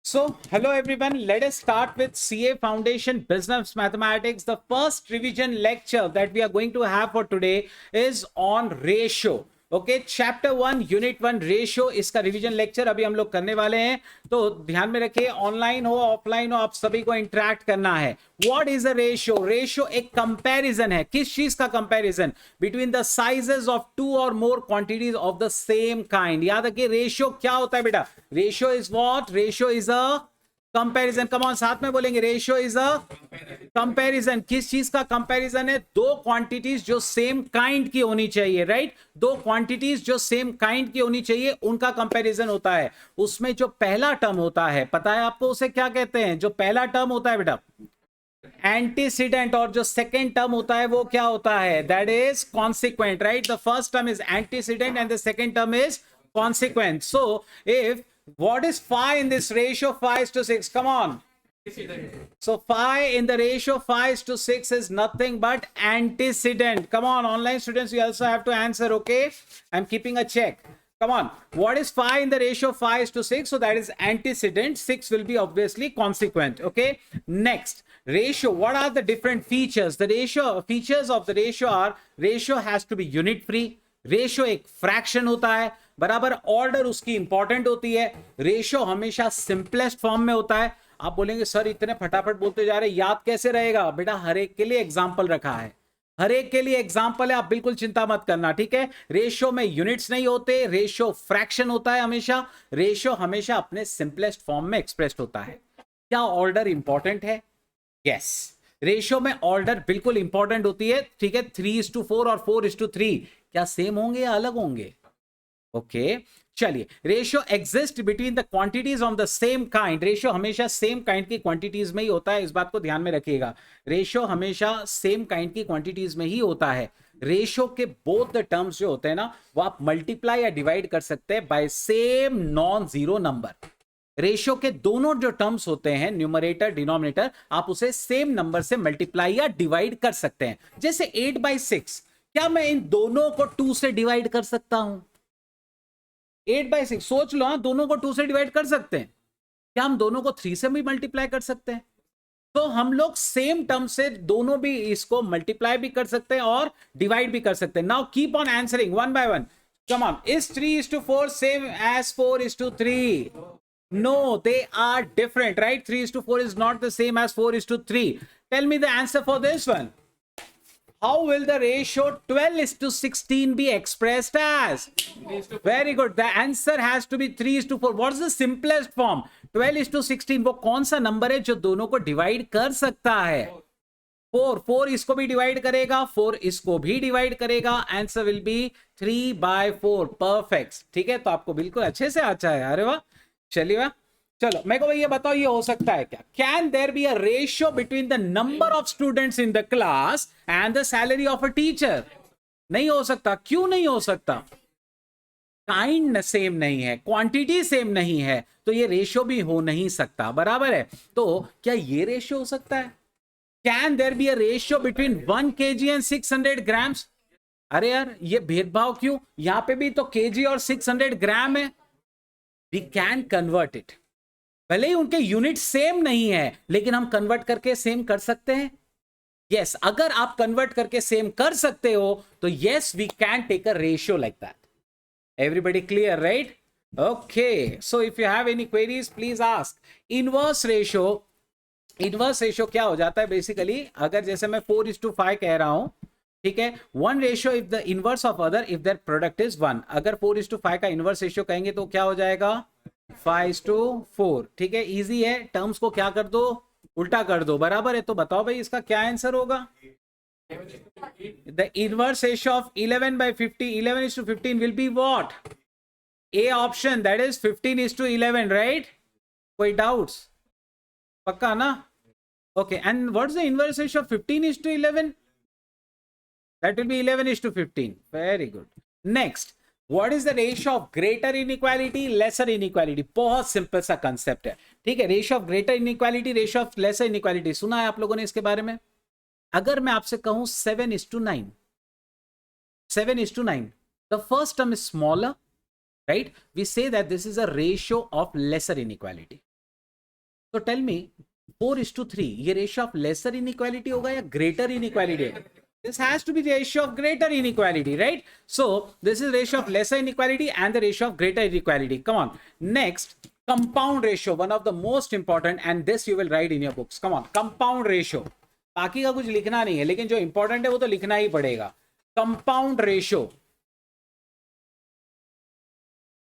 So, hello everyone. Let us start with CA Foundation Business Mathematics. The first revision lecture that we are going to have for today is on ratio. Okay, chapter 1 unit 1 ratio, इसका revision lecture अभी हम लोग करने वाले हैं। तो ध्यान में रखिए, ऑनलाइन हो ऑफलाइन हो, आप सभी को इंटरेक्ट करना है। What is a ratio? Ratio एक कंपैरिजन है। किस चीज का comparison? Between the sizes of two or more quantities of the same kind. याद रखिए, रेशियो क्या होता है बेटा? Ratio is what? Ratio is a comparison. Come on, साथ में बोलेंगे, रेशियो इज अ कंपैरिजन। किस चीज का कंपैरिजन है? दो क्वांटिटीज जो सेम काइंड की होनी चाहिए, राइट? दो क्वांटिटीज जो सेम काइंड की होनी चाहिए, उनका कंपैरिजन होता है। उसमें जो पहला टर्म होता है, पता है आपको उसे क्या कहते हैं? जो पहला टर्म होता है बेटा, एंटीसीडेंट, और जो सेकेंड टर्म होता है वो क्या होता है? That is consequent, right? The first term is antecedent and the second term is consequent. So if what is phi in this ratio 5:6? Come on. So phi in the ratio 5:6 is nothing but antecedent. Come on, online students, you also have to answer. Okay, I'm keeping a check. Come on, what is phi in the ratio 5:6? So that is antecedent. 6 will be obviously consequent. Okay, next, ratio. What are the different features? The ratio features of the ratio are: ratio has to be unit free. Ratio एक fraction होता है, बराबर। Order उसकी important होती है। Ratio हमेशा simplest form में होता है। आप बोलेंगे सर इतने फटाफट बोलते जा रहे, याद कैसे रहेगा? बेटा, हर एक के लिए एग्जांपल रखा है, हर एक के लिए एग्जांपल है, आप बिल्कुल चिंता मत करना, ठीक है? रेशियो में यूनिट्स नहीं होते, रेशियो फ्रैक्शन होता है हमेशा। रेशियो हमेशा अपने सिंपलेस्ट फॉर्म में एक्सप्रेस्ड होता है। क्या ऑर्डर इंपॉर्टेंट है? यस, रेशियो में ऑर्डर बिल्कुल इंपॉर्टेंट होती है, ठीक है? 3:4 और 4:3 क्या सेम होंगे या अलग होंगे? ओके, चलिए। Ratio exist between the quantities of the same kind. Ratio हमेशा सेम काइंड की क्वांटिटीज में ही होता है, इस बात को ध्यान में रखिएगा। रेशियो हमेशा सेम काइंड की क्वांटिटीज में ही होता है। रेशियो के बोथ द टर्म्स जो होते हैं ना, वो आप मल्टीप्लाई या डिवाइड कर सकते हैं by same non zero number. Ratio के दोनों जो टर्म्स होते हैं, न्यूमरेटर डिनोमिनेटर, आप उसे सेम नंबर से मल्टीप्लाई या डिवाइड कर सकते हैं। जैसे 8/6, क्या मैं इन दोनों को 2 से डिवाइड कर सकता हूं? 8/6, सोच लो, हाँ, दोनों को 2 से डिवाइड कर सकते हैं। क्या हम दोनों को 3 से भी मल्टीप्लाई कर सकते हैं? तो हम लोग सेम टर्म से दोनों भी इसको मल्टीप्लाई भी कर सकते हैं और डिवाइड भी कर सकते हैं। Now keep on answering one by one. Come on, is 3:4 same as 4:3? No, they are different, right? 3:4 is not the same as 4:3. Tell me the answer for this one. How will the ratio 12:16 be expressed as? Very good. The answer has to be 3:4. What is the simplest form? 12:16. वो कौन सा number है जो दोनों को divide कर सकता है? 4 इसको भी डिवाइड करेगा, 4 इसको भी डिवाइड करेगा। Answer will be 3/4। परफेक्ट, ठीक है? तो आपको बिल्कुल अच्छे से आता है। अरे वाह, चलिए वाह। चलो, मेरे को ये बताओ, ये हो सकता है क्या? Can there be a ratio between the number of students in the class and the salary of a teacher? नहीं हो सकता। क्यों नहीं हो सकता? काइंड सेम नहीं है, क्वांटिटी सेम नहीं है, तो ये रेशियो भी हो नहीं सकता, बराबर है? तो क्या ये रेशियो हो सकता है? Can there be a ratio between 1 kg and 600 grams? अरे यार, ये भेदभाव क्यों? यहां पे भी तो केजी और 600 ग्राम है। We can convert it. भले ही उनके यूनिट सेम नहीं है, लेकिन हम कन्वर्ट करके सेम कर सकते हैं। यस, अगर आप कन्वर्ट करके सेम कर सकते हो तो yes, we can take a ratio like that. Everybody clear, right? Okay, so if you have any queries please ask. Inverse ratio, inverse ratio क्या हो जाता है बेसिकली? अगर जैसे मैं 4:5 कह रहा हूं, ठीक है, 1 ratio if the inverse of other if their product is 1। अगर 4:5 का इनवर्स रेशियो कहेंगे तो क्या हो जाएगा? 5:4। ठीक है, इजी है। टर्म्स को क्या कर दो? उल्टा कर दो, बराबर है? तो बताओ भाई, इसका क्या आंसर होगा? The inverse ratio of 11/50, 11:15 will be what? A option, that is 15:11, right? कोई डाउट्स? पक्का ना? Okay, and what is the inverse ratio of 15:11? That will be 11:15. Very good. Next, what is the ratio of greater inequality, lesser inequality? बहुत simple सा concept है, ठीक है? Ratio of greater inequality, ratio of lesser inequality, सुना है आप लोगों ने इसके बारे में? अगर मैं आपसे कहूं 7:9, 7:9, the first term is smaller, right? We say that this is a ratio of lesser inequality. तो टेल मी 4:3 ये रेशियो ऑफ लेसर इनइक्वालिटी होगा या greater inequality? This has to be the ratio of greater inequality, right? So this is ratio of lesser inequality and the ratio of greater inequality. Come on. Next, compound ratio, one of the most important, and this you will write in your books. Come on, compound ratio. बाकी का कुछ लिखना नहीं है, लेकिन जो important है वो तो लिखना ही पड़ेगा. Compound ratio.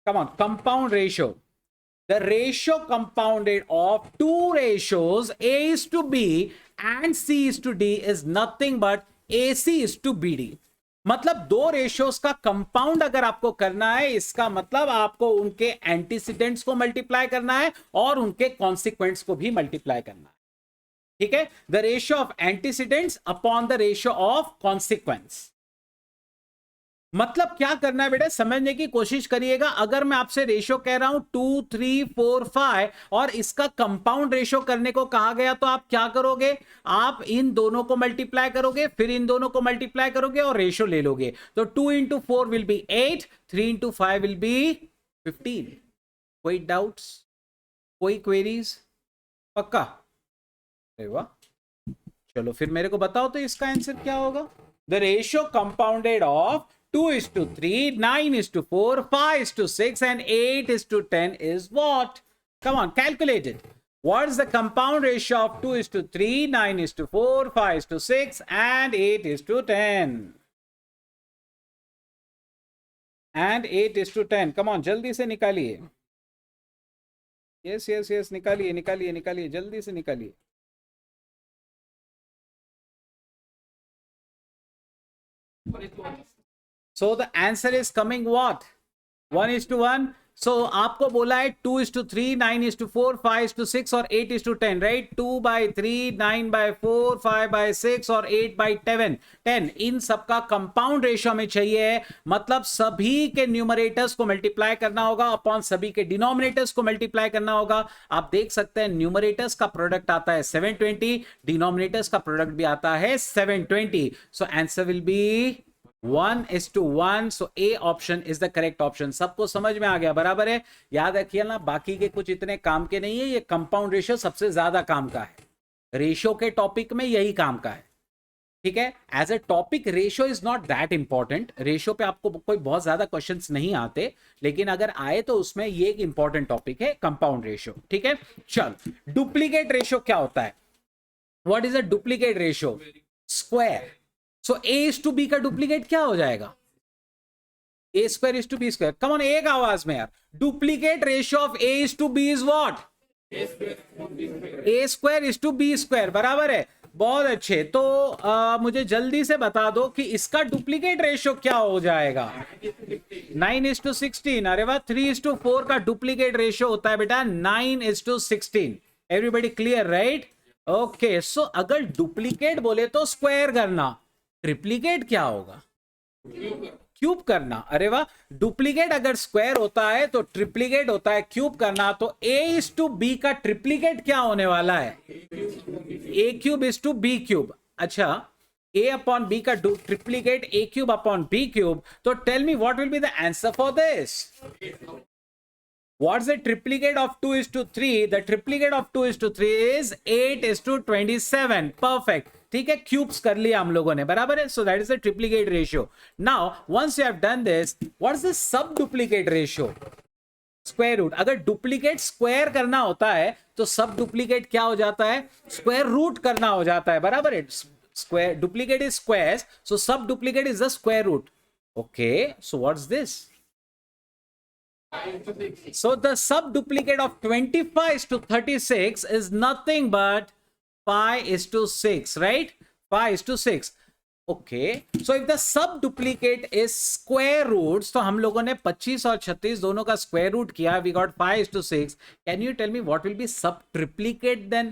Come on, compound ratio. The ratio compounded of two ratios A is to B and C is to D is nothing but AC is to BD. मतलब दो रेशियोज का कंपाउंड अगर आपको करना है, इसका मतलब आपको उनके एंटीसीडेंट्स को मल्टीप्लाई करना है और उनके कॉन्सिक्वेंट्स को भी मल्टीप्लाई करना है. ठीक है, the ratio of antecedents upon the ratio of consequence. मतलब क्या करना है बेटा, समझने की कोशिश करिएगा. अगर मैं आपसे रेशियो कह रहा हूं 2, 3, 4, 5 और इसका कंपाउंड रेशियो करने को कहा गया, तो आप क्या करोगे? आप इन दोनों को मल्टीप्लाई करोगे, फिर इन दोनों को मल्टीप्लाई करोगे और रेशियो ले लोगे. तो 2 into 4 will be 8, 3 into 5 will be 15. कोई डाउट्स, कोई क्वेरीज? पक्का? अरे वाह, चलो फिर मेरे को बताओ तो इसका आंसर क्या होगा. The ratio compounded of 2:3, 9:4, 5:6 and 8:10 is what? Come on, calculate it. What is the compound ratio of 2:3, 9:4, 5:6 and 8:10? And 8:10. Come on, जल्दी से निकालिए. Yes, निकालिए, जल्दी से निकालिए. So the answer is coming what? 1:1. So आपको बोला है 2:3, 9:4, 5:6 और 8:10, right? 2/3, 9/4, 5/6 और 8/10. इन सबका कंपाउंड रेशियो में चाहिए. मतलब सभी के न्यूमरेटर्स को मल्टीप्लाई करना होगा अपॉन सभी के डिनोमिनेटर्स को मल्टीप्लाई करना होगा. आप देख सकते हैं न्यूमरेटर्स का प्रोडक्ट आता है 720, डिनोमिनेटर्स का प्रोडक्ट भी आता है 720. So answer will be 1:1. So A option is the correct option. सबको समझ में आ गया? बराबर है. याद रखिए ना, बाकी के कुछ इतने काम के नहीं है, ये कंपाउंड रेशियो सबसे ज्यादा काम का है. रेशियो के टॉपिक में यही काम का है. ठीक है, as a topic ratio is not that important. Ratio पे आपको कोई बहुत ज्यादा क्वेश्चंस नहीं आते, लेकिन अगर आए तो उसमें ये एक इंपॉर्टेंट टॉपिक है कंपाउंड रेशियो. ठीक है, चल. डुप्लीकेट रेशियो क्या होता है? What is a duplicate ratio? Square. So A is to B का डुप्लीकेट क्या हो जाएगा? A square is to B square. Come on, एक आवाज में यार. Duplicate ratio of A is to B is what? A square is to B square. बराबर है. बहुत अच्छे. तो मुझे जल्दी से बता दो कि इसका डुप्लीकेट रेशियो क्या हो जाएगा? 9:16. अरे वाह. 3:4 का डुप्लीकेट रेशियो होता है बेटा 9:16. Everybody clear, right? ओके. सो अगर डुप्लीकेट बोले तो स्क्वायर करना, ट्रिप्लीकेट क्या होगा? क्यूब करना. अरे वाह. डुप्लीकेट अगर स्क्वायर होता है तो ट्रिप्लीकेट होता है क्यूब करना. तो A is to B का ट्रिप्लीकेट क्या होने वाला है? A³ is to B³. अच्छा, A अपॉन B का ट्रिप्लीकेट A³ अपॉन B³. तो tell me what will be the answer for this? What's the triplicate of 2:3? The triplicate of 2:3 is 8:27. Perfect. ठीक है, क्यूब्स कर लिया हम लोगों ने. बराबर है. So that is the triplicate ratio. Now once you have done this, what is the sub duplicate ratio? Square root. अगर डुप्लीकेट स्क्वायर करना होता है तो सब डुप्लीकेट क्या हो जाता है? स्क्वायर रूट करना हो जाता है. बराबर है. Square duplicate is square, so sub duplicate is the square root. Okay, so what's this? So the sub-duplicate of 25:36 is nothing but 5:6, right? 5:6. Okay. So if the sub-duplicate is square roots, तो हम लोगों ने 25 और 36 दोनों का square root किया. We got 5:6. Can you tell me what will be sub-triplicate then?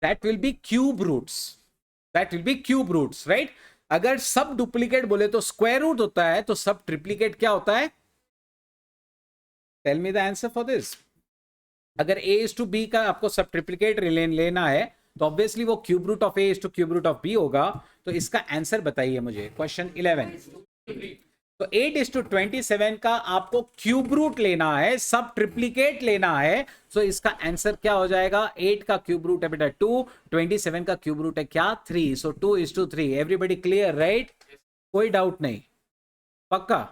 That will be cube roots. That will be cube roots, right? अगर सब डुप्लीकेट बोले तो स्क्वायर रूट होता है, तो सब ट्रिप्लीकेट क्या होता है? Tell me the answer for this. अगर A is to B का आपको सब ट्रिप्लीकेट लेना है तो ऑब्वियसली वो cube root of A is to cube root of B होगा. तो इसका आंसर बताइए मुझे. क्वेश्चन 11. तो 8:27 का आपको क्यूब रूट लेना है, सब ट्रिप्लीकेट लेना है। सो इसका आंसर क्या हो जाएगा? 8 का क्यूब रूट है बेटा 2, 27 का क्यूब रूट है क्या? 3। सो 2:3। Everybody clear right? कोई डाउट नहीं, पक्का?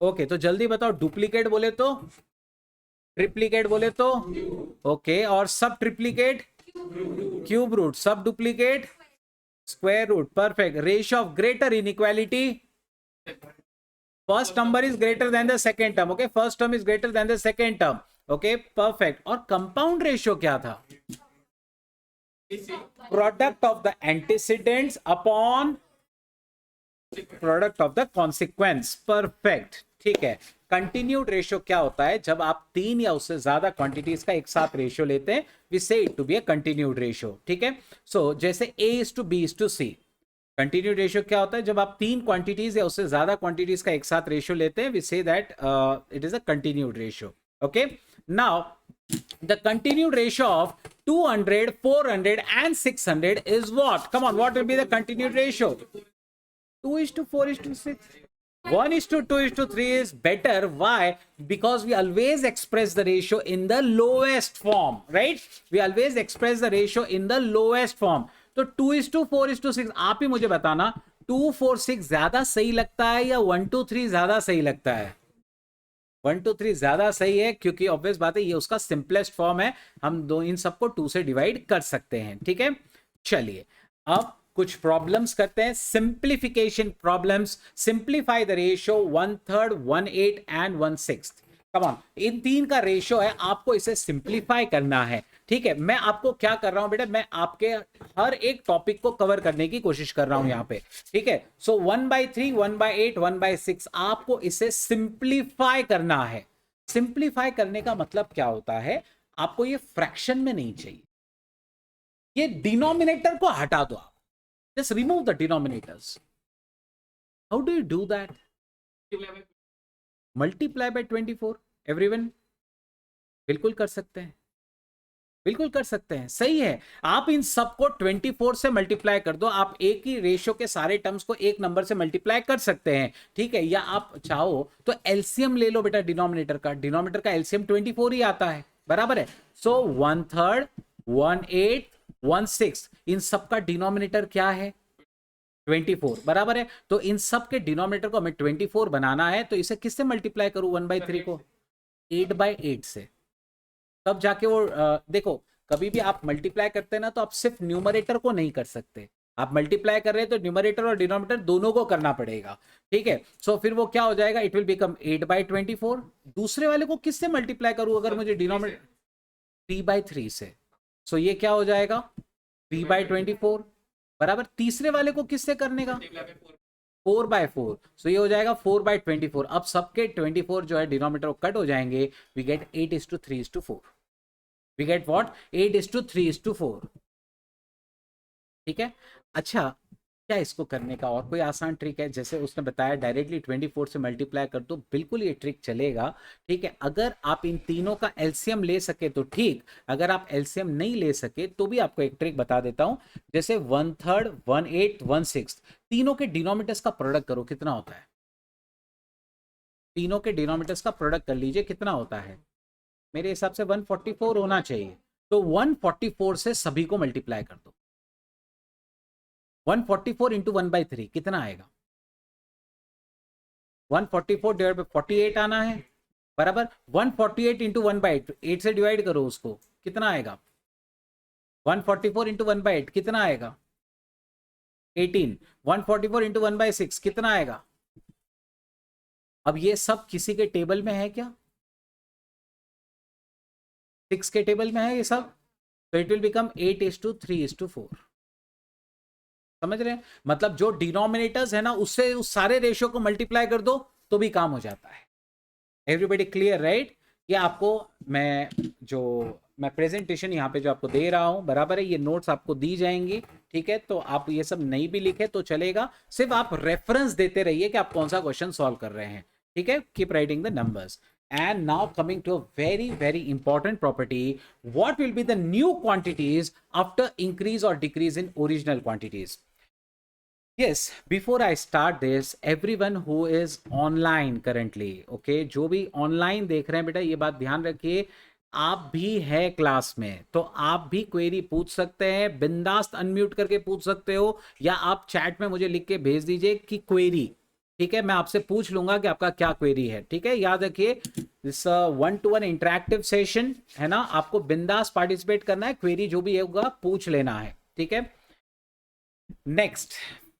ओके, तो जल्दी बताओ, डुप्लीकेट बोले तो, ट्रिप्लीकेट बोले तो, ओके, और sub triplicate cube root, sub duplicate square root. Perfect. Ratio of greater inequality, first number is greater than the second term. Okay, first term is greater than the second term. Okay, perfect. और compound ratio क्या था? Product of the antecedents upon product of the consequence. Perfect, ठीक है। Continued ratio क्या होता है? जब आप 3 या उससे ज्यादा क्वांटिटीज का एक साथ रेशियो लेते हैं, we say it to be a continued ratio. ठीक है, सो जैसे A:B:C। कंटिन्यूड रेशियो क्या होता है? जब आप 3 क्वांटिटीज या उससे ज्यादा क्वांटिटीज का एक साथ रेशियो लेते हैं, we say that it is a continued ratio. Okay, now the continued ratio of 200, 400 and 600 is what? Come on, what will be the continued ratio? 2:4:6. 1:2:3 is better. Why? Because we always express the ratio in the lowest form, right? We always express the ratio in the lowest form. तो 2:4:6 आप ही मुझे बताना, 2:4:6 ज्यादा सही लगता है या 1:3 ज्यादा सही लगता है? 1:3 ज्यादा सही है, क्योंकि ऑब्वियस बात है ये उसका सिंपलेस्ट फॉर्म है। हम दो इन सबको 2 से डिवाइड कर सकते हैं। ठीक है, चलिए अब कुछ प्रॉब्लम्स करते हैं, simplification problems. Simplify the ratio 1/3, 1/8 and 1/6। Come on, in 3 का रेशियो है, आपको इसे सिंप्लीफाई करना है। ठीक है, मैं आपको क्या कर रहा हूं बेटा, मैं आपके हर एक टॉपिक को कवर करने की कोशिश कर रहा हूं यहां पे। ठीक है, सो 1/3, 1/8, 1/6 आपको इसे सिंप्लीफाई करना है। सिंप्लीफाई करने का मतलब क्या होता है? आपको ये फ्रैक्शन में नहीं चाहिए, ये डिनोमिनेटर को हटा दो आप। Just remove the denominators. How do you do that? Multiply by 24. Everyone? बिल्कुल कर सकते हैं, बिल्कुल कर सकते हैं, सही है। आप इन सबको 24 से मल्टीप्लाई कर दो, आप एक ही रेशियो के सारे टर्म्स को एक नंबर से मल्टीप्लाई कर सकते हैं। ठीक है, या आप चाहो तो एलसीएम ले लो बेटा डिनोमिनेटर का। डिनोमिनेटर का एलसीएम 24 ही आता है, बराबर है। सो 1/3, 1/8, 1/6 इन सबका डिनोमिनेटर क्या है? 24, बराबर है। तो इन सब के डिनोमिनेटर को हमें 24 बनाना है, तो इसे किससे मल्टीप्लाई करूं? 1/3 को 8/8 से। तब जाके वो देखो, कभी भी आप मल्टीप्लाई करते हैं ना, तो आप सिर्फ न्यूमरेटर को नहीं कर सकते। आप मल्टीप्लाई कर रहे हैं तो न्यूमरेटर और डिनोमिनेटर दोनों को करना पड़ेगा। ठीक है, सो फिर वो क्या हो जाएगा? It will become 8/24। दूसरे वाले को किससे मल्टीप्लाई करूं अगर मुझे डिनोमिनेटर? 3/3 से। सो ये क्या हो जाएगा? 3/24, बराबर। तीसरे वाले को किससे करने का? 4/4। सो ये हो जाएगा 4/24। अब सबके 24 जो है डिनोमिनेटर कट हो जाएंगे। We get 8:3:4। We get what? 8:3:4। ठीक है, अच्छा, क्या इसको करने का और कोई आसान ट्रिक है? जैसे उसने बताया डायरेक्टली 24 से मल्टीप्लाई कर दो, बिल्कुल ये ट्रिक चलेगा। ठीक है, अगर आप इन तीनों का एलसीएम ले सके तो ठीक, अगर आप एलसीएम नहीं ले सके तो भी आपको एक ट्रिक बता देता हूं। जैसे 1/3, 1/8, 1/6 तीनों के डिनोमिनेटर्स का प्रोडक्ट करो, कितना होता है? तीनों के डिनोमिनेटर्स का प्रोडक्ट कर लीजिए, कितना होता है? मेरे हिसाब से 144 होना चाहिए। तो 144 से सभी को मल्टीप्लाई कर दो। 144 इंटू 1/3 कितना आएगा? 144 डिवाइड बाई 48 आना है, बराबर। 148 इंटू 1/8, 8 से डिवाइड करो उसको, कितना आएगा? 144 इंटू 1/8 कितना आएगा? 18। 144 इंटू 1/6 कितना आएगा? अब ये सब किसी के टेबल में है क्या? 6 के टेबल में है ये सब, तो इट विल बिकम 8:3:4। समझ रहे हैं? मतलब जो डिनोमिनेटर्स है ना, उससे उस सारे रेशियो को मल्टीप्लाई कर दो तो भी काम हो जाता है। Everybody clear right? ये आपको मैं प्रेजेंटेशन यहाँ पे जो आपको दे रहा हूँ, बराबर है, ये नोट्स आपको दी जाएंगी। ठीक है, तो आप ये सब नहीं भी लिखे तो चलेगा, सिर्फ आप रेफरेंस देते रहिए कि आप कौन सा क्वेश्चन सॉल्व कर रहे हैं। ठीक है, keep writing the numbers. And now coming to a very, very important property, what will be the new quantities after increase or decrease in original quantities? Yes, before I start this, everyone who is online currently, okay, जो भी online देख रहे हैं बेटा, ये बात ध्यान रखिए, आप भी है क्लास में तो आप भी क्वेरी पूछ सकते हैं, बिंदास्त अनम्यूट करके पूछ सकते हो, या आप चैट में मुझे लिख के भेज दीजिए कि क्वेरी, ठीक है, मैं आपसे पूछ लूंगा कि आपका क्या क्वेरी है, ठीक है। याद रखिए, दिस 1-to-1 इंटरेक्टिव सेशन है ना, आपको बिंदास पार्टिसिपेट करना है, क्वेरी जो भी होगा पूछ लेना है, ठीक है। Next,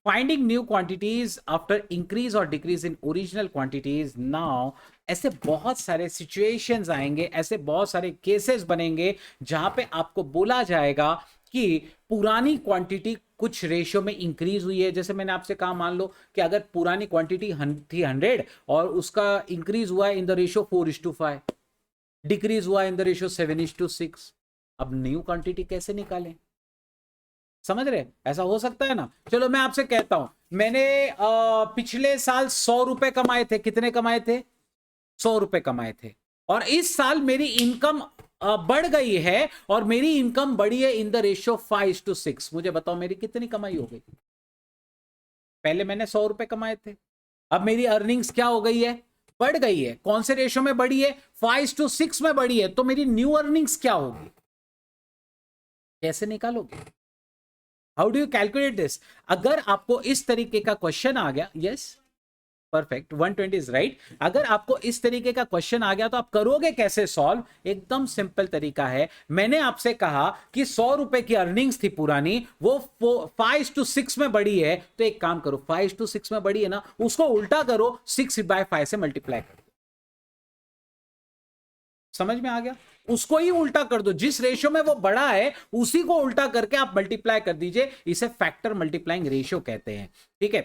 finding new quantities after increase or decrease in original quantities. Now ऐसे बहुत सारे situations आएंगे, ऐसे बहुत सारे केसेस बनेंगे जहां पे आपको बोला जाएगा कि पुरानी क्वांटिटी कुछ रेशियो में इंक्रीज हुई है। जैसे मैंने आपसे कहा, मान लो कि अगर पुरानी क्वांटिटी थी 100 और उसका इंक्रीज हुआ इन द रेशियो 4:5, डिक्रीज हुआ इन द रेशियो 7:6, अब न्यू क्वांटिटी कैसे निकालें? समझ रहे? ऐसा हो सकता है ना। चलो मैं आपसे कहता हूं, मैंने पिछले साल 100 रुपए कमाए थे। कितने कमाए थे? 100 रुपए कमाए थे। और इस साल मेरी इनकम बढ़ गई है और मेरी इनकम बढ़ी है इन द रेशियो 5:6। मुझे बताओ मेरी कितनी कमाई हो गई? पहले मैंने 100 रुपए कमाए थे, अब मेरी अर्निंग्स क्या हो गई है? बढ़ गई है। कौन से रेशियो में बढ़ी है? 5:6 में बढ़ी है। तो मेरी न्यू अर्निंग्स क्या होगी? कैसे निकालोगे? How do you calculate this? अगर आपको इस तरीके का क्वेश्चन आ गया, यस परफेक्ट, 120 इज राइट। अगर आपको इस तरीके का क्वेश्चन आ गया तो आप करोगे कैसे सॉल्व? एकदम सिंपल तरीका है। मैंने आपसे कहा कि 100 रुपए की अर्निंग्स थी पुरानी, वो 5:6 में बढ़ी है, तो एक काम करो, 5:6 में बढ़ी है ना, उसको उल्टा करो, 6/5 से मल्टीप्लाई करो। समझ में आ गया? उसको ही उल्टा कर दो, जिस रेशियो में वो बड़ा है उसी को उल्टा करके आप मल्टीप्लाई कर दीजिए। इसे फैक्टर मल्टीप्लाइंग रेशियो कहते हैं, ठीक है।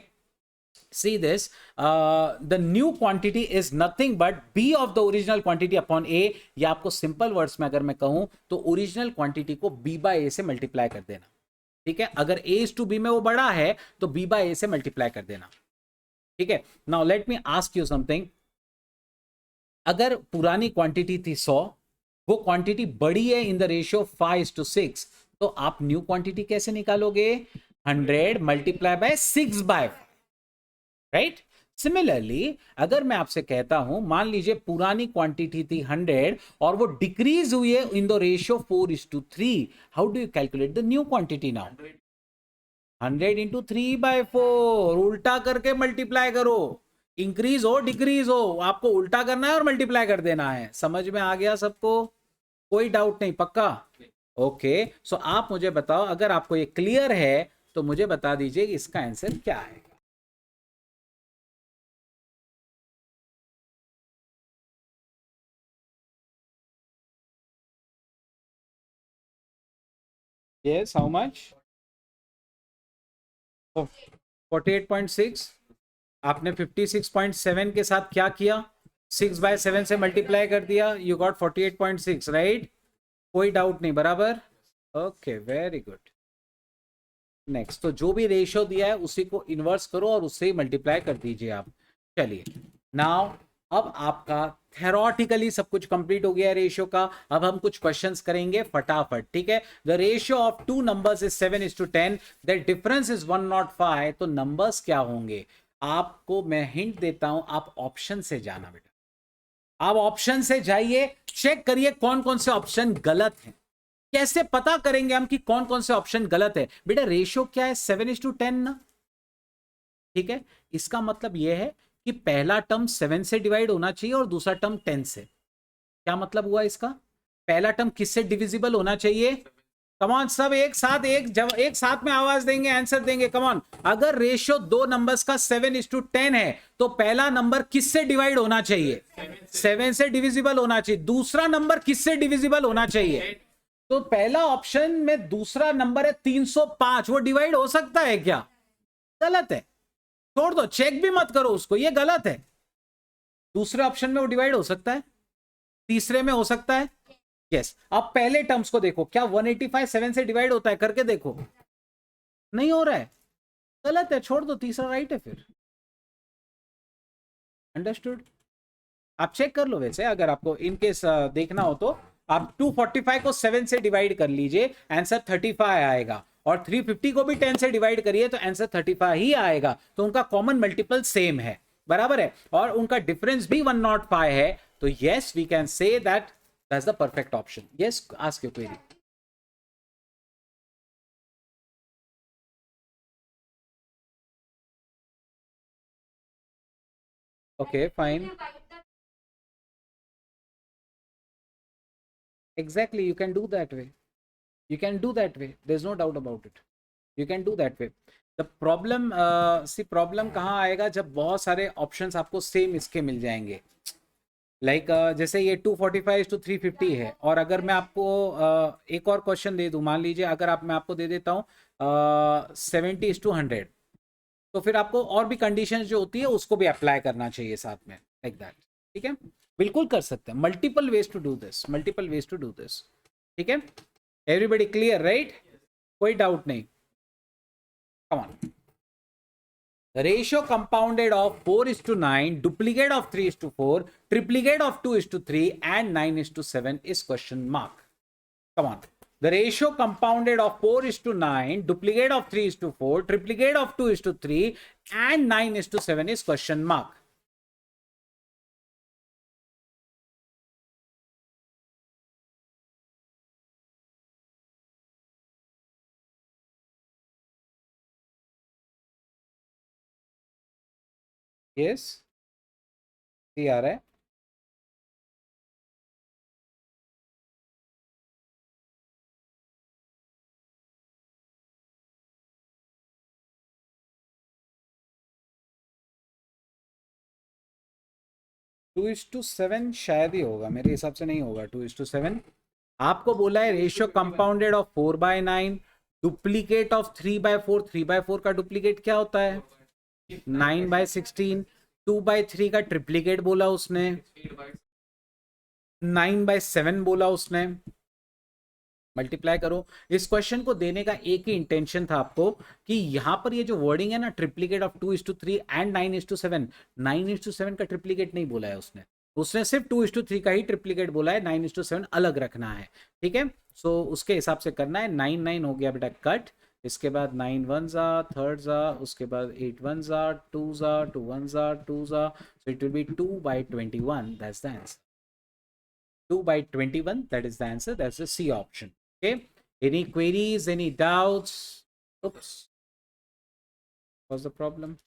See this, the new quantity is nothing but b of the original quantity upon a। ये आपको सिंपल वर्ड्स में अगर मैं कहूं तो ओरिजिनल क्वांटिटी को b/a से मल्टीप्लाई कर देना, ठीक है। अगर a/b में वो बड़ा है तो b/a से मल्टीप्लाई कर देना, ठीक है। Now let me ask you something. अगर पुरानी क्वांटिटी थी 100, वो क्वांटिटी बड़ी है इन द रेशियो 5:6, तो आप न्यू क्वांटिटी कैसे निकालोगे? 100 मल्टीप्लाई बाय 6/5, राइट। सिमिलरली अगर मैं आपसे कहता हूं, मान लीजिए पुरानी क्वांटिटी थी 100 और वो डिक्रीज हुई है इन the ratio 4:3, how do you calculate the new quantity now? 100 into 3/4, उल्टा करके मल्टीप्लाई करो। इंक्रीज हो डिक्रीज हो, आपको उल्टा करना है और मल्टीप्लाई कर देना है। समझ में आ गया सबको? कोई डाउट नहीं? पक्का? ओके, सो आप मुझे बताओ, अगर आपको ये क्लियर है तो मुझे बता दीजिए कि इसका आंसर क्या है। Yes, how much? 48.6। आपने 56.7 के साथ क्या किया? 6/7 से मल्टीप्लाई कर दिया, यू गॉट 48.6, राइट। कोई डाउट नहीं? बराबर। Okay, very good. नेक्स्ट, तो जो भी रेशियो दिया है उसी को इन्वर्स करो और उससे ही मल्टीप्लाई कर दीजिए आप। चलिए, नाउ अब आपका थेरोटिकली सब कुछ कंप्लीट हो गया रेशियो का। अब हम कुछ क्वेश्चंस करेंगे फटाफट, ठीक है। The ratio of two numbers is 7:10, that difference is 105। तो नंबर्स क्या होंगे? आपको मैं हिंट देता हूं, आप ऑप्शन से जाना बेटा। आप ऑप्शन से जाइए, चेक करिए कौन कौन से ऑप्शन गलत हैं। कैसे पता करेंगे हम कि कौन कौन से ऑप्शन गलत है? बेटा रेशियो क्या है? 7:10 ना, ठीक है। इसका मतलब यह है कि पहला टर्म 7 से डिवाइड होना चाहिए और दूसरा टर्म 10 से। क्या मतलब हुआ इसका? पहला टर्म किससे डिविजिबल होना चाहिए? कमॉन, सब एक साथ, एक साथ में आवाज देंगे, आंसर देंगे। कमॉन, अगर रेशियो दो नंबर्स का 7:10 है तो पहला नंबर किससे डिवाइड होना चाहिए? 7 से डिविजिबल होना चाहिए। दूसरा नंबर किससे डिविजिबल होना चाहिए? तो पहला ऑप्शन में दूसरा नंबर है 305, वो डिवाइड हो सकता है क्या? गलत है, छोड़ दो, चेक भी मत करो उसको, ये गलत है। दूसरे ऑप्शन में वो डिवाइड हो सकता है, तीसरे में हो सकता है, यस। अब पहले टर्म्स को देखो, क्या 185 7 से डिवाइड होता है? करके देखो, नहीं हो रहा है, गलत है, छोड़ दो, तीसरा राइट है फिर। अंडरस्टूड? आप चेक कर लो। वैसे अगर आपको इनकेस देखना हो तो आप 245 को 7 से डिवाइड कर लीजिए, आंसर 35 आएगा। और 350 को भी 10 से डिवाइड करिए तो आंसर 35 ही आएगा, तो उनका कॉमन मल्टीपल सेम है, बराबर है, और उनका डिफरेंस भी 105 है, तो yes we can say that that's the perfect option. Yes, ask your query. Okay, fine. Exactly, you can do that way. You can do that way. There's no doubt about it. You can do that way. The problem, see problem कहाँ आएगा जब बहुत सारे options आपको same इसके मिल जाएंगे. Like जैसे ये 245:350 है, और अगर मैं आपको एक और क्वेश्चन दे दूं, मान लीजिए अगर मैं आपको दे देता हूँ 70:100, तो फिर आपको और भी कंडीशंस जो होती है उसको भी अप्लाई करना चाहिए साथ में, लाइक दैट. ठीक है, बिल्कुल कर सकते हैं. Multiple ways to do this, multiple ways to do this. ठीक है, एवरीबडी क्लियर, राइट? कोई डाउट नहीं. Come on. The ratio compounded of 4:9, duplicate of 3:4, triplicate of 2:3, and 9:7 is question mark. Come on. The ratio compounded of 4:9, duplicate of 3:4, triplicate of 2:3, and 9:7 is question mark. Yes? See आ रहा है? Two is to seven शायद ही होगा, मेरे हिसाब से नहीं होगा 2:7. आपको बोला है ratio compounded of 4/9, duplicate of 3/4. 3/4 का डुप्लीकेट क्या होता है? 9/16. 2/3 का ट्रिप्लीकेट बोला उसने, 9/7 बोला उसने. मल्टीप्लाई करो. इस क्वेश्चन को देने का एक ही इंटेंशन था आपको कि यहां पर ये जो वर्डिंग है ना, ट्रिप्लीकेट ऑफ 2:3 एंड 9:7, 9:7 का ट्रिप्लीकेट नहीं बोला है उसने. उसने सिर्फ 2:3 का ही ट्रिप्लीकेट बोला है, 9:7 अलग रखना है. ठीक है, सो उसके हिसाब से करना है. 9 9 हो गया बेटा कट. इसके बाद 9 1 जा, थर्ड जा, उसके बाद 8 1 जा, 2 जा, 2 1 जा, 2 जा. So it will be 2/21. That's the answer. 2/21, that is the answer. That's the C option. Okay, any queries, any doubts? Oops, what's the problem?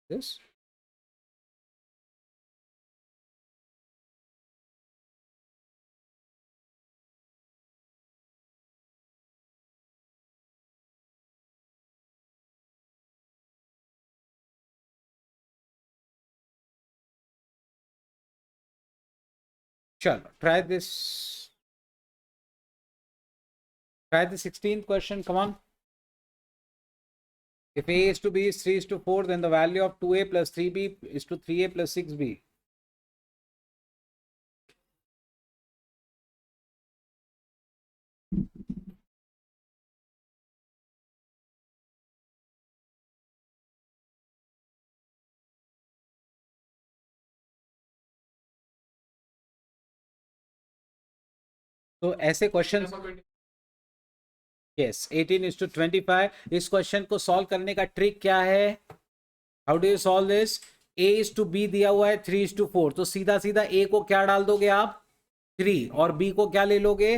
This? Chalo, try this. Try the 16th question. Come on. If A is to B is 3:4, then the value of 2A plus 3B is to 3A plus 6B. तो ऐसे question, yes 18:25. इस question को solve करने का trick क्या है? How do you solve this? A is to B दिया हुआ है 3:4, तो सीधा सीधा A को क्या डाल दोगे आप? 3, और B को क्या ले लोगे?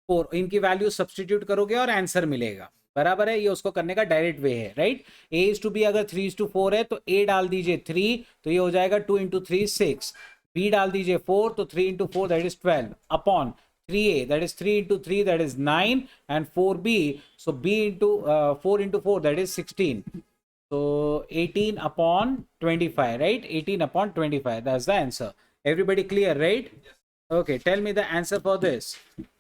4. इनकी वैल्यू सब्सटीट्यूट करोगे और आंसर मिलेगा, बराबर है. ये उसको करने का डायरेक्ट वे है, right? A is to B अगर 3:4 है तो A डाल दीजिए 3, तो ये हो जाएगा 2 × 3 6. B डाल दीजिए 4, तो 3 × 4 that is 12 upon 3A, that is 3 × 3, that is 9, and 4B, so B into 4 × 4, that is 16. So 18/25, right? 18/25, that's the answer. Everybody clear, right? Okay, tell me the answer for this.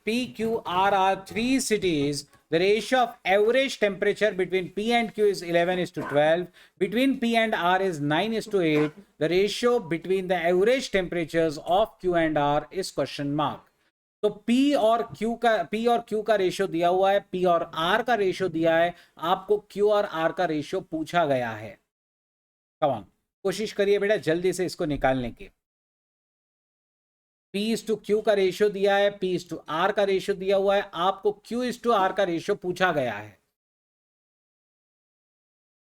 P, Q, R are 3 cities. The ratio of average temperature between P and Q is 11:12. Between P and R is 9:8. The ratio between the average temperatures of Q and R is question mark. तो P और Q का ratio दिया हुआ है, P और R का ratio दिया है, आपको Q और R का रेशियो पूछा गया है. कम ऑन, कोशिश करिए बेटा जल्दी से इसको निकालने की. P इज टू Q का रेशियो दिया है, P इज टू R का रेशियो दिया हुआ है, आपको Q इज टू R का रेशियो पूछा गया है।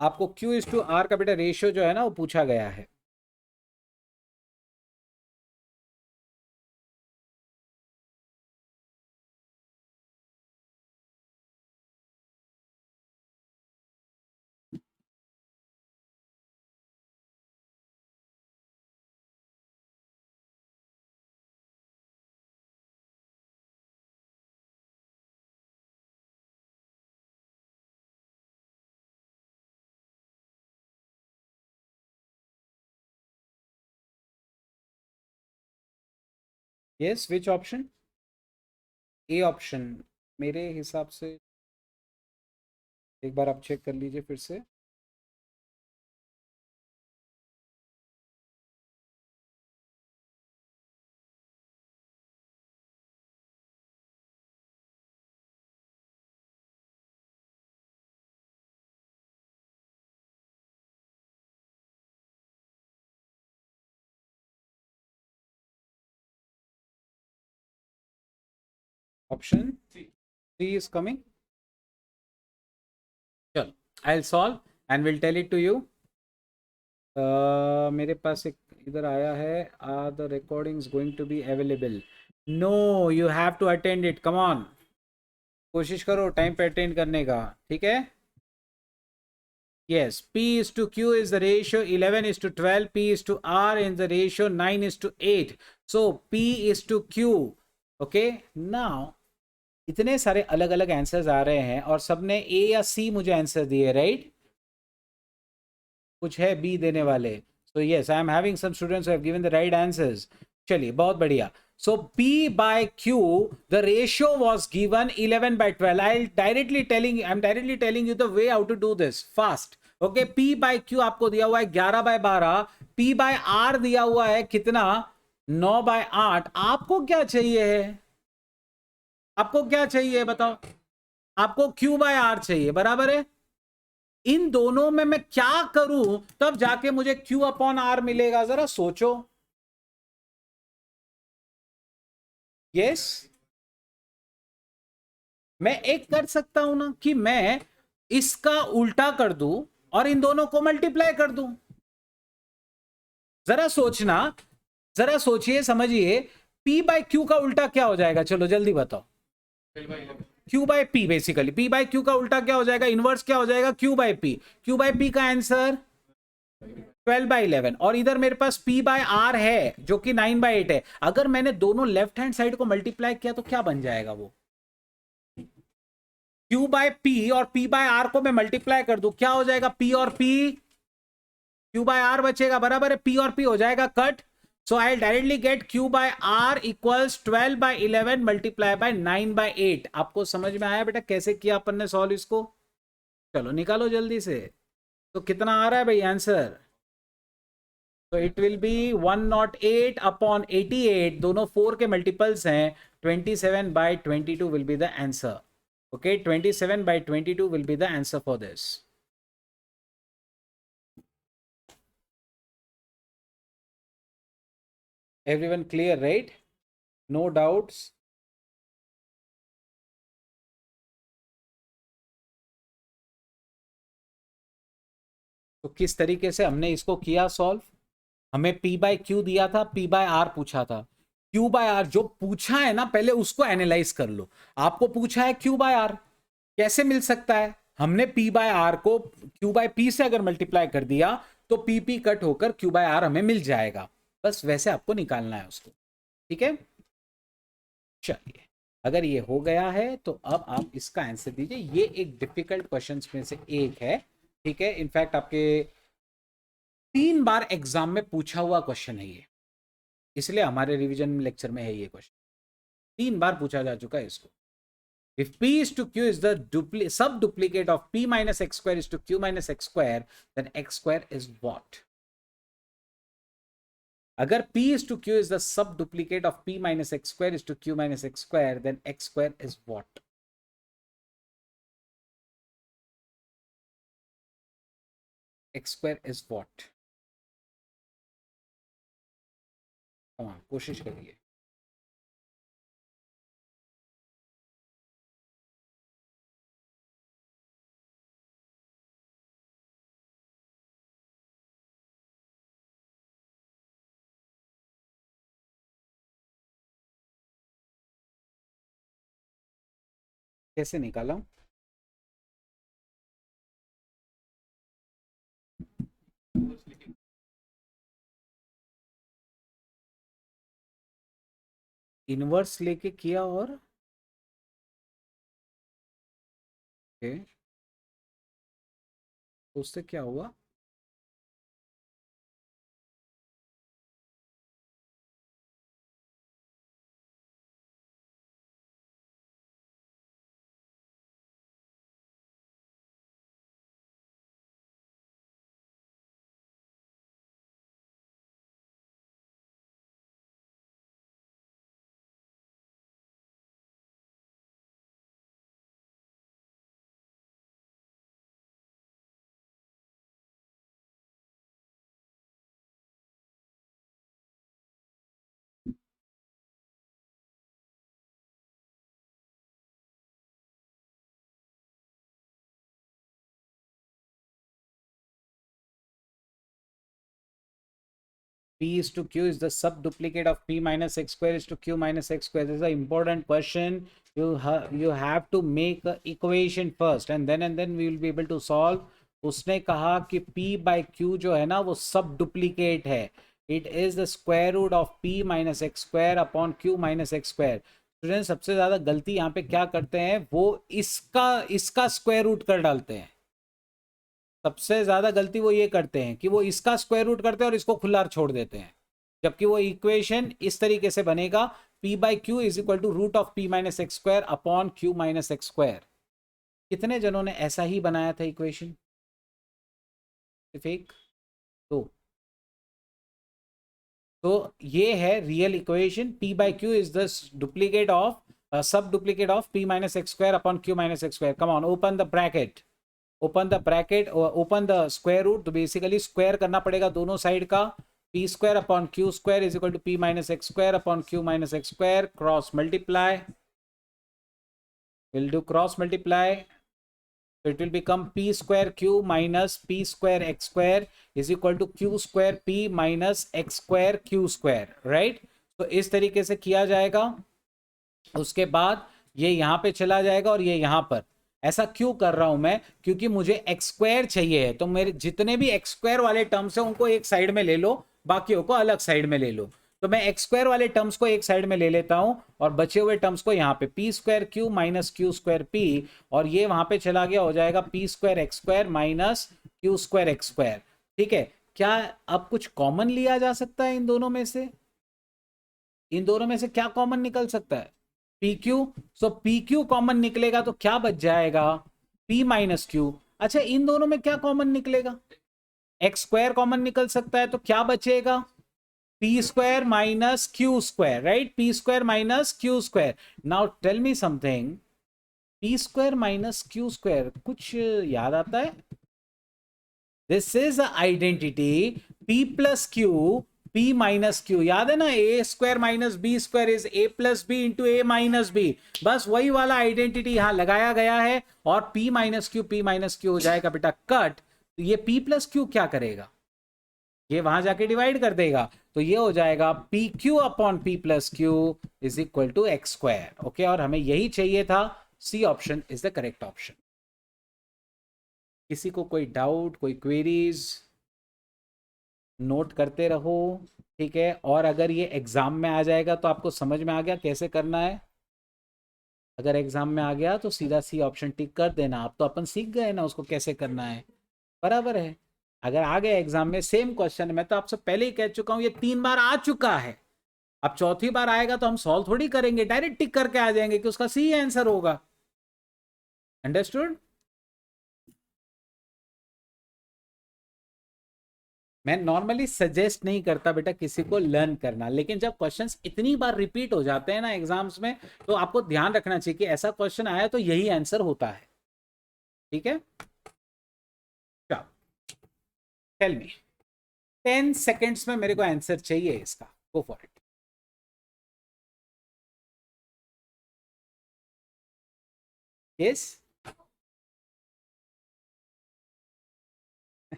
आपको Q इज टू R का बेटा रेशियो जो है ना वो पूछा गया है। Yes, which option? A option मेरे हिसाब से, एक बार आप चेक कर लीजिए फिर से। Option C is coming. चलो, I will solve and will tell it to you. मेरे पास एक इधर आया है, are the recordings going to be available? No, you have to attend it, come on, कोशिश करो टाइम पे अटेंड करने का, ठीक है? Yes, P is to Q is the ratio 11 is to 12, P is to R in the ratio 9 is to 8. So P is to Q. Okay, now इतने सारे अलग अलग आंसर्स आ रहे हैं और सबने A या C मुझे आंसर दिए, राइट? कुछ है B देने वाले। So yes, I am having some students who have given the right answers. चलिए, बहुत बढ़िया। So P by Q, the ratio was given 11 by 12. I'm directly telling you the way how to do this fast. Okay, P by Q आपको दिया हुआ है 11 by 12, P by R दिया हुआ है कितना? 9 by 8। आपको क्या चाहिए है? आपको क्या चाहिए बताओ? आपको Q by R चाहिए, बराबर है? इन दोनों में मैं क्या करूं तब जाके मुझे Q अपॉन R मिलेगा, जरा सोचो। यस, मैं एक कर सकता हूं ना कि मैं इसका उल्टा कर दूं और इन दोनों को मल्टीप्लाई कर दूं। जरा सोचना, जरा सोचिए, समझिए। P बाय Q का उल्टा क्या हो जाएगा? चलो जल्दी बताओ। Q by P, basically P by Q का उल्टा क्या हो जाएगा? इनवर्स क्या हो जाएगा? Q by P। Q by P का आंसर 12/11, और इधर मेरे पास P बाय R है जो कि 9/8 है। अगर मैंने दोनों लेफ्ट हैंड साइड को मल्टीप्लाई किया तो क्या बन जाएगा? वो Q बाय P और P बाय R को मैं मल्टीप्लाई कर दूं, क्या हो जाएगा? P और P, Q बाय R बचेगा, बराबर है? P और P हो जाएगा कट। So I directly get Q by R equals 12/11 multiply by 9/8। आपको समझ में आया बेटा कैसे किया अपन ने सॉल्व इसको? चलो निकालो जल्दी से। तो कितना आ रहा है भाई आंसर? तो इट विल बी 108 अपॉन 88, दोनों 4 के मल्टीपल्स हैं। 27/22 will be the answer. Okay, 27/22 will be the answer for this. Everyone clear, right? No doubts? तो किस तरीके से हमने इसको किया सॉल्व? हमें P बाय Q दिया था, P बाय R पूछा था। Q बाय R जो पूछा है ना, पहले उसको एनालाइज कर लो। आपको पूछा है Q बाय R, कैसे मिल सकता है? हमने P बाय R को Q बाय P से अगर मल्टीप्लाई कर दिया तो PP कट होकर Q बाय R हमें मिल जाएगा। बस वैसे आपको निकालना है उसको, ठीक है? चलिए, अगर ये हो गया है तो अब आप इसका आंसर दीजिए। ये एक डिफिकल्ट क्वेश्चंस में से एक है, ठीक है? इनफैक्ट आपके 3 बार एग्जाम में पूछा हुआ क्वेश्चन है ये, इसलिए हमारे रिवीजन लेक्चर में है ये क्वेश्चन। 3 बार पूछा जा चुका है इसको। If P is to Q is the sub duplicate of P minus x square is to Q minus x square, then x square is what? अगर P is to Q is the sub duplicate of P minus x square is to Q minus x square, then x square is what? X square is what? कोशिश करिए। कैसे निकाला? Inverse लेके किया और okay, तो उससे क्या हुआ? P is to Q is the sub duplicate of P minus X square is to Q minus X square. This is an important question. You have to make a equation first and then we will be able to solve. उसने कहा कि P by Q जो है ना वो सब duplicate है. It is the square root of P minus X square upon Q minus X square. Student सबसे ज्यादा गलती यहाँ पे क्या करते हैं, वो इसका स्क्वायर रूट कर डालते हैं. सबसे ज्यादा गलती वो ये करते हैं कि वो इसका स्क्वायर रूट करते हैं और इसको खुला छोड़ देते हैं, जबकि वो इक्वेशन इस तरीके से बनेगा p by Q is equal to root of p minus x square upon Q minus x square. कितने जनों ने ऐसा ही बनाया था इक्वेशन? सिर्फ एक, तो ये है real equation. p by Q is the duplicate of sub duplicate of p minus x square upon Q minus x square. Come on, open the bracket, open the square root. तो basically square करना पड़ेगा दोनों side का. p square upon q square is equal to p minus x square upon Q minus x square. Cross multiply, will do cross multiply. So it will become p square q minus p square x square is equal to q square p minus x square q square, right? तो इस तरीके से किया जाएगा. उसके बाद ये यहाँ पे चला जाएगा और ये यहाँ पर. ऐसा क्यों कर रहा हूं मैं? क्योंकि मुझे एक्स स्क्वायर चाहिए है. तो मेरे जितने भी एक्स स्क्वायर वाले टर्म्स हैं उनको एक साइड में ले लो, बाकियों को अलग साइड में ले लो. तो मैं एक्स स्क्वायर वाले टर्म्स को एक साइड में ले लेता हूं और बचे हुए टर्म्स को यहाँ पे P square Q minus Q square P, और ये वहां पे चला गया, हो जाएगा P square x square minus Q square x square. ठीक है. क्या अब कुछ कॉमन लिया जा सकता है इन दोनों में से? इन दोनों में से क्या कॉमन निकल सकता है? P Q. So P Q common निकलेगा तो क्या बच जाएगा? P minus Q. अच्छा, इन दोनों में क्या कॉमन निकलेगा? एक्स स्क्वायर कॉमन निकल सकता है, तो क्या बचेगा? P square minus Q square, right? P square minus Q square. Now tell me something, P square minus Q square कुछ याद आता है? This is identity p plus Q p minus Q. याद है ना? A square minus B square is A plus B into A minus B. बस वही वाला आइडेंटिटी यहां लगाया गया है और p माइनस क्यू हो जाएगा बेटा कट. तो ये p प्लस क्यू क्या करेगा? ये वहां जाके डिवाइड कर देगा. तो ये हो जाएगा P Q upon P plus Q is equal to X square. Okay, और हमें यही चाहिए था. C option is the correct option. किसी को कोई डाउट, कोई क्वेरीज? नोट करते रहो, ठीक है. और अगर ये एग्जाम में आ जाएगा तो आपको समझ में आ गया कैसे करना है. अगर एग्जाम में आ गया तो सीधा सी ऑप्शन टिक कर देना. आप तो अपन सीख गए ना उसको कैसे करना है, बराबर है. अगर आ गया एग्जाम में सेम क्वेश्चन, मैं तो आपसे पहले ही कह चुका हूं ये 3 बार आ चुका है. अब चौथी बार आएगा तो हम सॉल्व थोड़ी करेंगे, डायरेक्ट टिक करके आ जाएंगे कि उसका सी आंसर होगा. अंडरस्टूड? मैं नॉर्मली सजेस्ट नहीं करता बेटा किसी को लर्न करना, लेकिन जब क्वेश्चंस इतनी बार रिपीट हो जाते हैं ना एग्जाम्स में, तो आपको ध्यान रखना चाहिए कि ऐसा क्वेश्चन आया तो यही आंसर होता है. ठीक है. टेल मी, 10 सेकेंड्स में मेरे को आंसर चाहिए इसका. Go for it. Yes.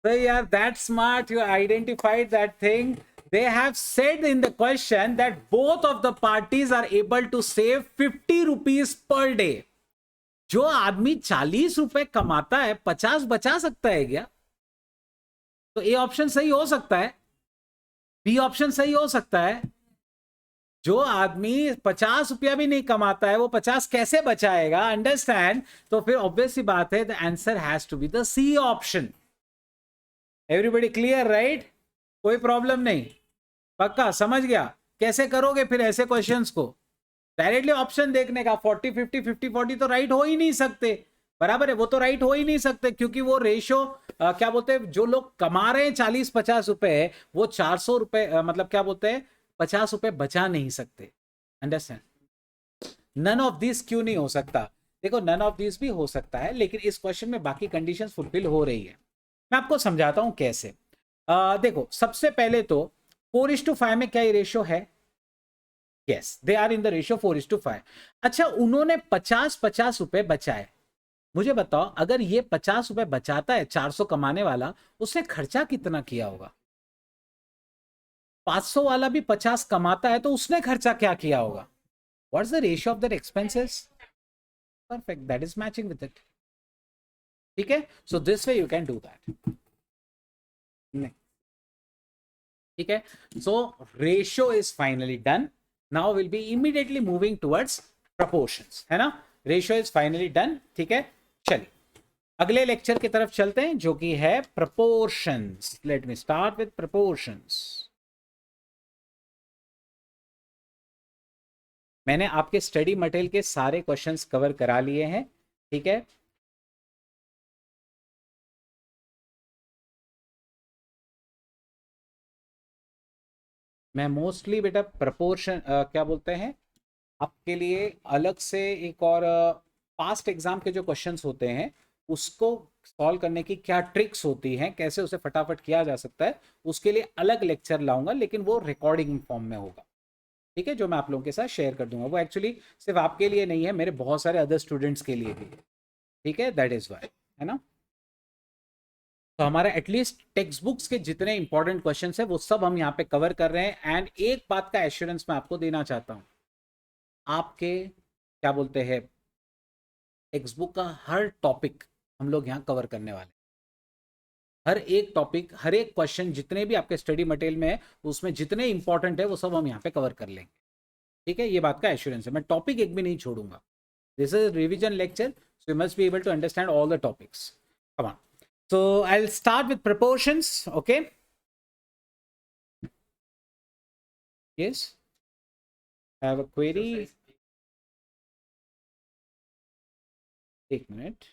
So yeah, that's smart. You identified that thing. they have said in the question that both of the parties are able to save 50 rupees per day. जो आदमी 40 रुपए कमाता है 50 बचा सकता है क्या? तो ए ऑप्शन सही हो सकता है, बी ऑप्शन सही हो सकता है। जो आदमी 50 रुपया भी नहीं कमाता है वो 50 कैसे बचाएगा? अंडरस्टैंड? तो फिर ऑब्वियस सी बात है, the answer has to be the C option. Everybody clear, right? कोई प्रॉब्लम नहीं, पक्का समझ गया? कैसे करोगे फिर ऐसे क्वेश्चंस को? डायरेक्टली ऑप्शन देखने का, 40 50 50 40 तो राइट हो ही नहीं सकते, बराबर है? वो तो राइट हो ही नहीं सकते, क्योंकि वो रेशो क्या बोलते हैं, जो लोग कमा रहे हैं 40-50 रुपए, वो 400 रुपए मतलब क्या बोलते हैं 50 रुपए बचा नहीं सकते। अंडरस्टैंड? नन ऑफ दिस क्यों नहीं हो सकता? देखो, नन ऑफ दिस भी हो सकता है, लेकिन इस क्वेश्चन में बाकी कंडीशंस फुलफिल हो रही है। मैं आपको समझाता हूं कैसे। देखो, सबसे पहले तो 4:5 में क्या ये रेशियो है? Yes, they are in the ratio 4:5। अच्छा, उन्होंने 50-50 रुपए बचाए। मुझे बताओ, अगर ये 50 रुपए बचाता है 400 कमाने वाला, उसने खर्चा कितना किया होगा? 500 वाला भी 50 कमाता है तो उसने खर्चा क्या किया होगा? What's the ratio of that expenses? Perfect, that is matching with it. ठीक है, so this way you can do that. ठीक है, so ratio is finally done. Now will be immediately moving towards proportions, है ना? Ratio is finally done. ठीक है, चलिए अगले लेक्चर की तरफ चलते हैं, जो कि है proportions. Let me start with proportions. मैंने आपके स्टडी मटेरियल के सारे क्वेश्चंस कवर करा लिए हैं। ठीक है, मैं मोस्टली बेटा प्रपोर्शन क्या बोलते हैं, आपके लिए अलग से एक और पास्ट एग्जाम के जो क्वेश्चंस होते हैं उसको सॉल्व करने की क्या ट्रिक्स होती हैं, कैसे उसे फटाफट किया जा सकता है, उसके लिए अलग लेक्चर लाऊंगा, लेकिन वो रिकॉर्डिंग फॉर्म में होगा। ठीक है, जो मैं आप लोगों के साथ शेयर कर दूंगा। वो एक्चुअली सिर्फ आपके लिए नहीं है, मेरे बहुत सारे अदर स्टूडेंट्स के लिए भी है। ठीक है, दैट इज वाई, है ना? तो हमारा एटलीस्ट टेक्स्ट बुक्स के जितने इंपॉर्टेंट क्वेश्चन है वो सब हम यहाँ पे कवर कर रहे हैं। एंड एक बात का एश्योरेंस मैं आपको देना चाहता हूँ, आपके क्या बोलते हैं टेक्स्ट बुक का हर टॉपिक हम लोग यहाँ कवर करने वाले। हर एक टॉपिक, हर एक क्वेश्चन, जितने भी आपके स्टडी मटेरियल में है उसमें जितने इंपॉर्टेंट है वो सब हम यहाँ पे कवर कर लेंगे। ठीक है, ये बात का एश्योरेंस है, मैं टॉपिक एक भी नहीं छोड़ूंगा। This is revision lecture, so you must be able to understand all the topics. Come on, so I'll start with proportions. Okay, yes, I have a query. एक मिनट,